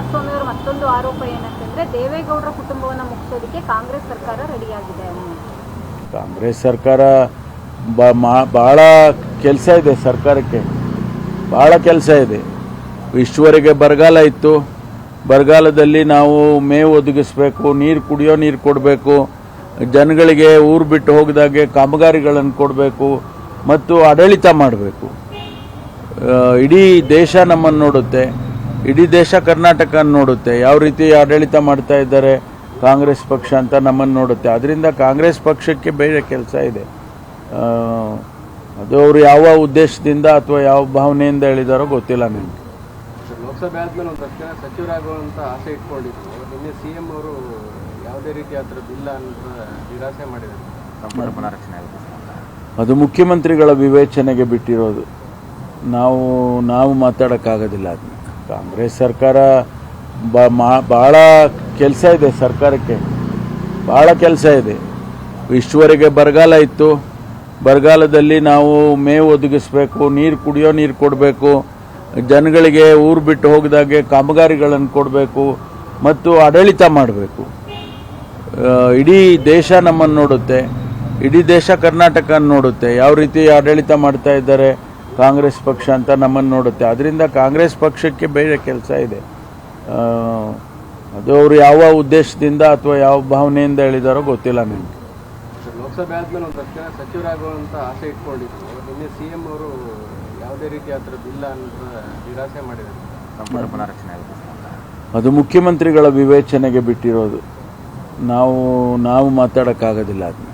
ಕುಮಾರಸ್ವಾಮಿ ಅವರ ಮತ್ತೊಂದು ಆರೋಪ ಏನಂತಂದ್ರೆ ದೇವೇಗೌಡರ ಕುಟುಂಬವನ್ನು ಮುಗಿಸೋದಕ್ಕೆ ಕಾಂಗ್ರೆಸ್ ಸರ್ಕಾರ ರೆಡಿಯಾಗಿದೆ. ಕಾಂಗ್ರೆಸ್ ಸರ್ಕಾರ ಬಹಳ ಕೆಲಸ ಇದೆ, ಸರ್ಕಾರಕ್ಕೆ ಬಹಳ ಕೆಲಸ ಇದೆ. ಇಷ್ಟುವರೆಗೆ ಬರಗಾಲ ಇತ್ತು, ಬರಗಾಲದಲ್ಲಿ ನಾವು ಮೇವು ಒದಗಿಸ್ಬೇಕು, ಕುಡಿಯೋ ನೀರು ಕೊಡಬೇಕು, ಜನಗಳಿಗೆ ಊರು ಬಿಟ್ಟು ಹೋಗಿದಾಗೆ ಕಾಮಗಾರಿಗಳನ್ನು ಕೊಡಬೇಕು ಮತ್ತು ಆಡಳಿತ ಮಾಡಬೇಕು. ಇಡೀ ದೇಶ ನಮ್ಮನ್ನು ನೋಡುತ್ತೆ, ಇಡೀ ದೇಶ ಕರ್ನಾಟಕ ನೋಡುತ್ತೆ, ಯಾವ ರೀತಿ ಆಡಳಿತ ಮಾಡ್ತಾ ಇದ್ದಾರೆ ಕಾಂಗ್ರೆಸ್ ಪಕ್ಷ ಅಂತ ನಮ್ಮನ್ನು ನೋಡುತ್ತೆ. ಅದರಿಂದ ಕಾಂಗ್ರೆಸ್ ಪಕ್ಷಕ್ಕೆ ಬೇರೆ ಕೆಲಸ ಇದೆ. ಅದು ಅವರು ಯಾವ ಉದ್ದೇಶದಿಂದ ಅಥವಾ ಯಾವ ಭಾವನೆಯಿಂದ ಹೇಳಿದಾರೋ ಗೊತ್ತಿಲ್ಲ ನನಗೆ. ಲೋಕಸಭೆ ಆದ್ಮೇಲೆ ಒಂದು ತಕ್ಷಣ ಸಚಿವರಾಗುವಂತ ಆಸೆ ಇಟ್ಕೊಂಡಿದ್ರು. ನಿನ್ನೆ ಸಿಎಂ ಅವರು ಯಾವುದೇ ರೀತಿ ಆ ಥರದ್ದು ಇಲ್ಲ ಅಂತ ನಿರಾಸೆ ಮಾಡಿದ್ದಾರೆ. ಸಂಪುಟ ಪುನರಚನೆ ಅದು ಮುಖ್ಯಮಂತ್ರಿಗಳ ವಿವೇಚನೆಗೆ ಬಿಟ್ಟಿರೋದು. ನಾವು ಮಾತಾಡೋಕ್ಕಾಗೋದಿಲ್ಲ. ಅದನ್ನ ಕಾಂಗ್ರೆಸ್ ಸರ್ಕಾರ ಬಹಳ ಕೆಲಸ ಇದೆ, ಸರ್ಕಾರಕ್ಕೆ ಬಹಳ ಕೆಲಸ ಇದೆ. ಇಷ್ಟುವರೆಗೆ ಬರಗಾಲ ಇತ್ತು, ಬರಗಾಲದಲ್ಲಿ ನಾವು ಮೇವು ಒದಗಿಸ್ಬೇಕು, ಕುಡಿಯೋ ನೀರು ಕೊಡಬೇಕು, ಜನಗಳಿಗೆ ಊರು ಬಿಟ್ಟು ಹೋಗಿದಾಗೆ ಕಾಮಗಾರಿಗಳನ್ನು ಕೊಡಬೇಕು ಮತ್ತು ಆಡಳಿತ ಮಾಡಬೇಕು. ಇಡೀ ದೇಶ ನಮ್ಮನ್ನು ನೋಡುತ್ತೆ, ಇಡೀ ದೇಶ ಕರ್ನಾಟಕ ನೋಡುತ್ತೆ, ಯಾವ ರೀತಿ ಆಡಳಿತ ಮಾಡ್ತಾ ಇದ್ದಾರೆ ಕಾಂಗ್ರೆಸ್ ಪಕ್ಷ ಅಂತ ನಮ್ಮನ್ನು ನೋಡುತ್ತೆ. ಅದರಿಂದ ಕಾಂಗ್ರೆಸ್ ಪಕ್ಷಕ್ಕೆ ಬೇರೆ ಕೆಲಸ ಇದೆ. ಅದು ಅವರು ಯಾವ ಉದ್ದೇಶದಿಂದ ಅಥವಾ ಯಾವ ಭಾವನೆಯಿಂದ ಹೇಳಿದಾರೋ ಗೊತ್ತಿಲ್ಲ ನನಗೆ. ಲೋಕಸಭೆ ಆದ್ಮೇಲೆ ಒಂದು ತಕ್ಷಣ ಸಚಿವರಾಗುವಂತ ಆಸೆ ಇಟ್ಕೊಂಡಿದ್ರು. ನಿನ್ನೆ ಸಿಎಂ ಅವರು ಯಾವುದೇ ರೀತಿ ಆ ಥರದ್ದು ಇಲ್ಲ ಅಂತ ನಿರಾಸೆ ಮಾಡಿದ್ದಾರೆ. ಸಂಪುಟ ಪುನರಚನೆ ಅದು ಮುಖ್ಯಮಂತ್ರಿಗಳ ವಿವೇಚನೆಗೆ ಬಿಟ್ಟಿರೋದು. ನಾವು ಮಾತಾಡೋಕ್ಕಾಗೋದಿಲ್ಲ ಅದನ್ನ.